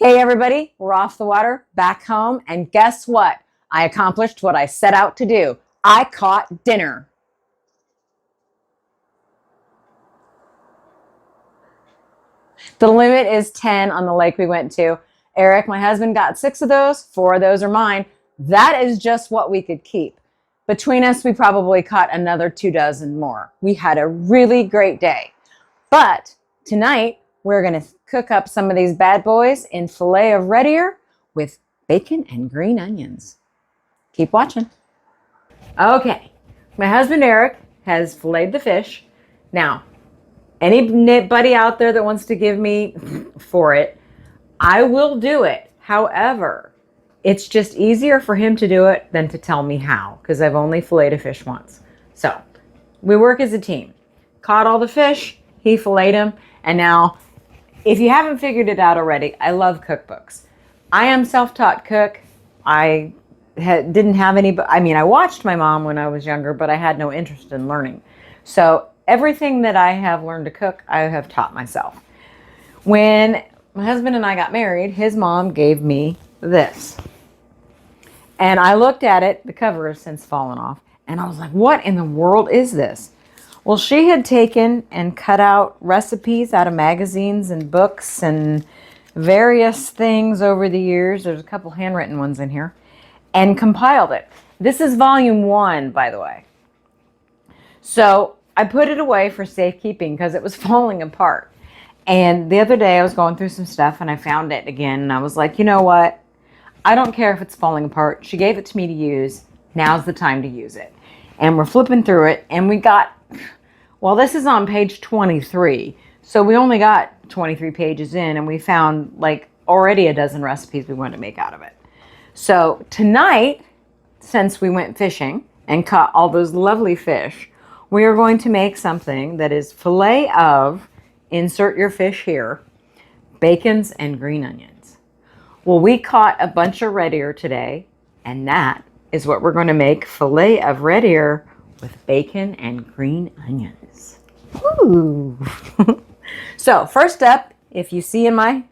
Hey everybody, we're off the water, back home, and guess what? I accomplished what I set out to do. I caught dinner. The limit is 10 on the lake we went to. Eric, my husband, got 6 of those. 4 of those are mine. That is just what we could keep. Between us, we probably caught another 2 dozen more. We had a really great day. But tonight, we're going to cook up some of these bad boys in filet of red ear with bacon and green onions. Keep watching. Okay, my husband Eric has filleted the fish. Now, anybody out there that wants to give me for it, I will do it. However, it's just easier for him to do it than to tell me how, because I've only filleted fish once. So we work as a team. Caught all the fish, he filleted them, and now, if you haven't figured it out already, I love cookbooks. I am self-taught cook. I didn't have any, I watched my mom when I was younger, but I had no interest in learning. So everything that I have learned to cook, I have taught myself. When my husband and I got married, his mom gave me this. And I looked at it, the cover has since fallen off, and I was like, what in the world is this? Well, she had taken and cut out recipes out of magazines and books and various things over the years. There's a couple handwritten ones in here. And compiled it. This is volume 1, by the way. So I put it away for safekeeping because it was falling apart. And the other day I was going through some stuff and I found it again. And I was like, you know what? I don't care if it's falling apart. She gave it to me to use. Now's the time to use it. And we're flipping through it. And we got, well, this is on page 23. So we only got 23 pages in. And we found like already a dozen recipes we wanted to make out of it. So tonight, since we went fishing and caught all those lovely fish, we are going to make something that is filet of, insert your fish here, bacons and green onions. Well, we caught a bunch of red ear today, and that is what we're going to make, filet of red ear with bacon and green onions. Ooh. So first up, if you see in my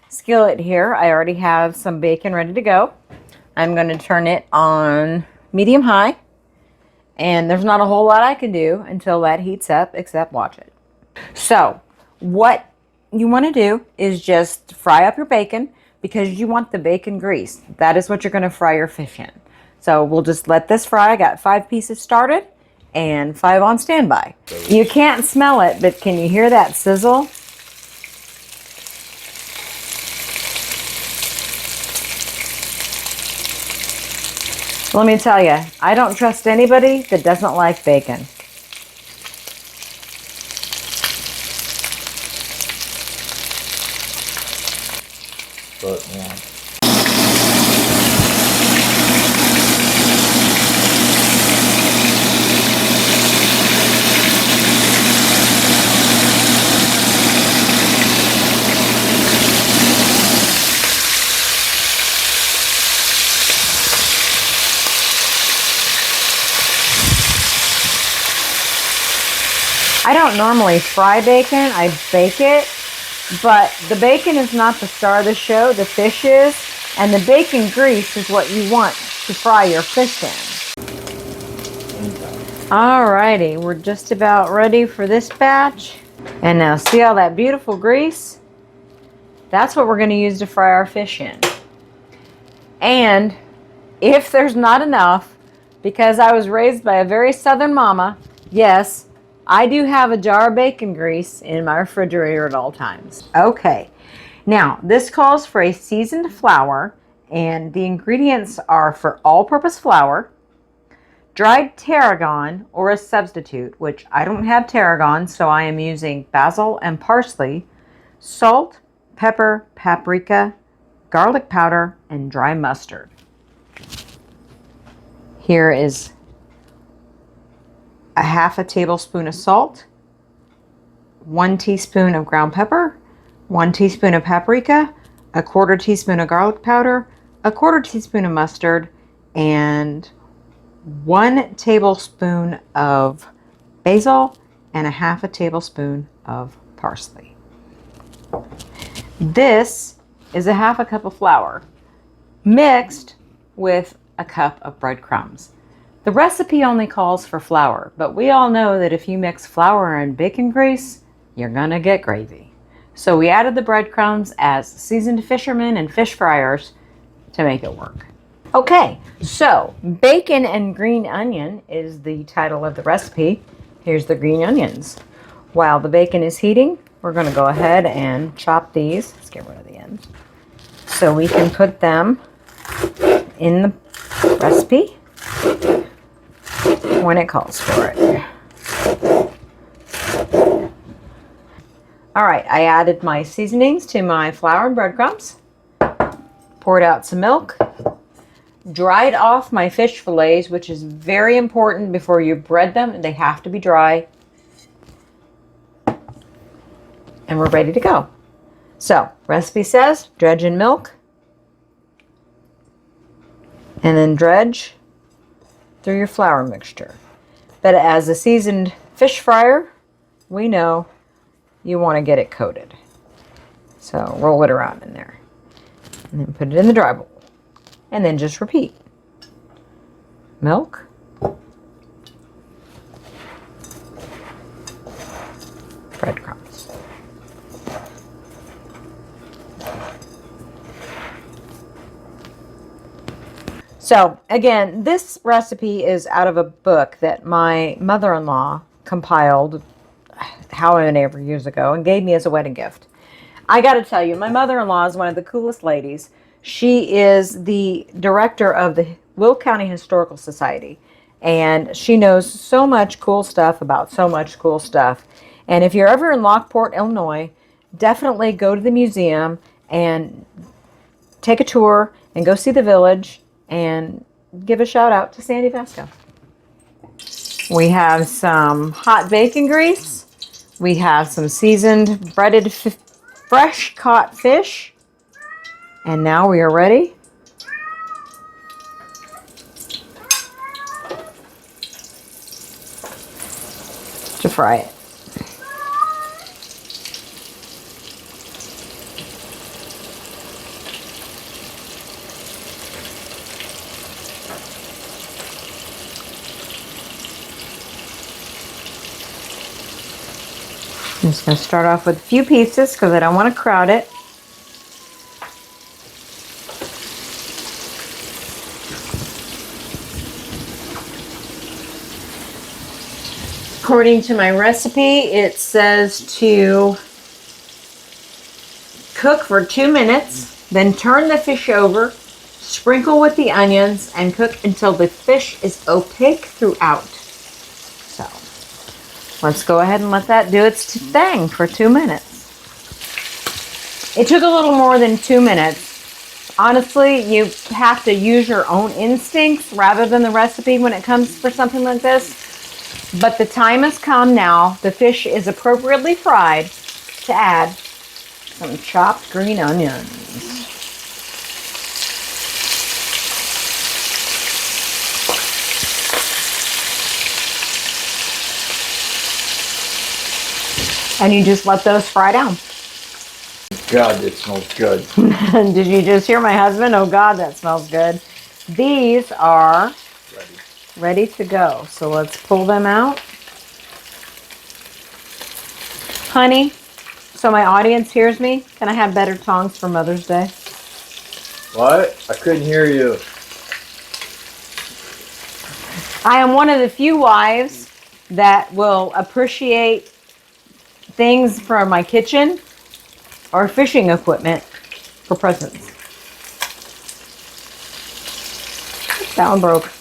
skillet here, I already have some bacon ready to go. I'm going to turn it on medium high, and there's not a whole lot I can do until that heats up except watch it. So what you want to do is just fry up your bacon because you want the bacon grease. That is what you're going to fry your fish in. So we'll just let this fry. I got 5 pieces started and 5 on standby. You can't smell it, but can you hear that sizzle? Let me tell you, I don't trust anybody that doesn't like bacon. But, yeah. I don't normally fry bacon, I bake it, but the bacon is not the star of the show, the fish is, and the bacon grease is what you want to fry your fish in. Alrighty, we're just about ready for this batch. And now see all that beautiful grease? That's what we're going to use to fry our fish in. And if there's not enough, because I was raised by a very southern mama, yes, I do have a jar of bacon grease in my refrigerator at all times. Okay, now this calls for a seasoned flour, and the ingredients are for all-purpose flour, dried tarragon or a substitute, which I don't have tarragon, so I am using basil and parsley, salt, pepper, paprika, garlic powder, and dry mustard. Here is a half a tablespoon of salt, 1 teaspoon of ground pepper, 1 teaspoon of paprika, a 1/4 teaspoon of garlic powder, a 1/4 teaspoon of mustard, and 1 tablespoon of basil and a half a tablespoon of parsley. This is a half a cup of flour mixed with a cup of breadcrumbs. The recipe only calls for flour, but we all know that if you mix flour and bacon grease, you're gonna get gravy. So we added the breadcrumbs as seasoned fishermen and fish fryers to make it work. Okay, so bacon and green onion is the title of the recipe. Here's the green onions. While the bacon is heating, we're gonna go ahead and chop these. Let's get rid of the ends. So we can put them in the recipe when it calls for it. All right, I added my seasonings to my flour and breadcrumbs, poured out some milk, dried off my fish fillets, which is very important before you bread them. They have to be dry. And we're ready to go. So, recipe says dredge in milk and then dredge through your flour mixture. But as a seasoned fish fryer, we know you want to get it coated. So roll it around in there and then put it in the dry bowl and then just repeat. Milk, breadcrumbs. So again, this recipe is out of a book that my mother-in-law compiled however many years ago and gave me as a wedding gift. I got to tell you, my mother-in-law is one of the coolest ladies. She is the director of the Will County Historical Society, and she knows so much cool stuff about so much cool stuff. And if you're ever in Lockport, Illinois, definitely go to the museum and take a tour and go see the village and give a shout out to Sandy Vasco. We have some hot bacon grease. We have some seasoned breaded fresh caught fish. And now we are ready to fry it. I'm just going to start off with a few pieces because I don't want to crowd it. According to my recipe, it says to cook for 2 minutes, then turn the fish over, sprinkle with the onions, and cook until the fish is opaque throughout. So, let's go ahead and let that do its thing for 2 minutes. It took a little more than 2 minutes. Honestly, you have to use your own instincts rather than the recipe when it comes for something like this. But the time has come now. The fish is appropriately fried to add some chopped green onions. And you just let those fry down. God, it smells good. Did you just hear my husband? Oh God, that smells good. These are ready to go. So let's pull them out. Honey, so my audience hears me, can I have better tongs for Mother's Day? What? I couldn't hear you. I am one of the few wives that will appreciate things from my kitchen or fishing equipment for presents. That one broke.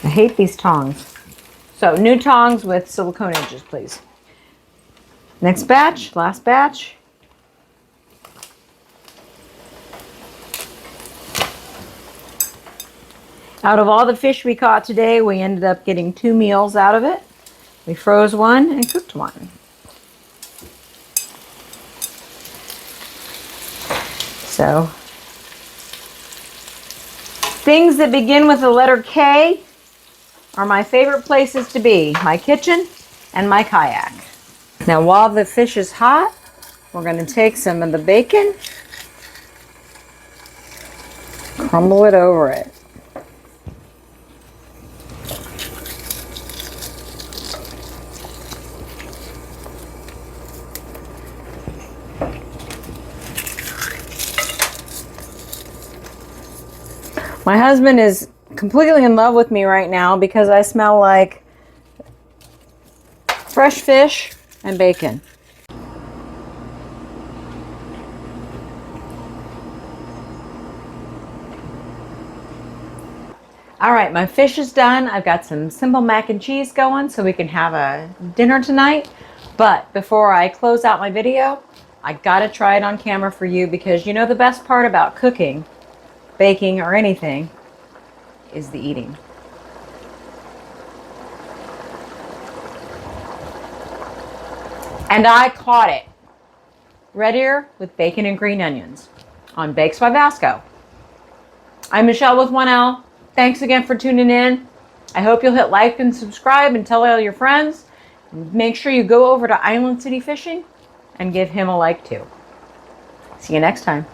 I hate these tongs. So new tongs with silicone edges, please. Next batch, last batch. Out of all the fish we caught today, we ended up getting 2 meals out of it. We froze one and cooked one. So, things that begin with the letter K are my favorite places to be, my kitchen and my kayak. Now while the fish is hot, we're going to take some of the bacon, crumble it over it. My husband is completely in love with me right now because I smell like fresh fish and bacon. All right, my fish is done. I've got some simple mac and cheese going so we can have a dinner tonight. But before I close out my video, I gotta try it on camera for you because you know the best part about cooking, baking, or anything is the eating. And I caught it. Redear with bacon and green onions on Bakes by Vasco. I'm Michelle with 1L. Thanks again for tuning in. I hope you'll hit like and subscribe and tell all your friends. Make sure you go over to Island City Fishing and give him a like too. See you next time.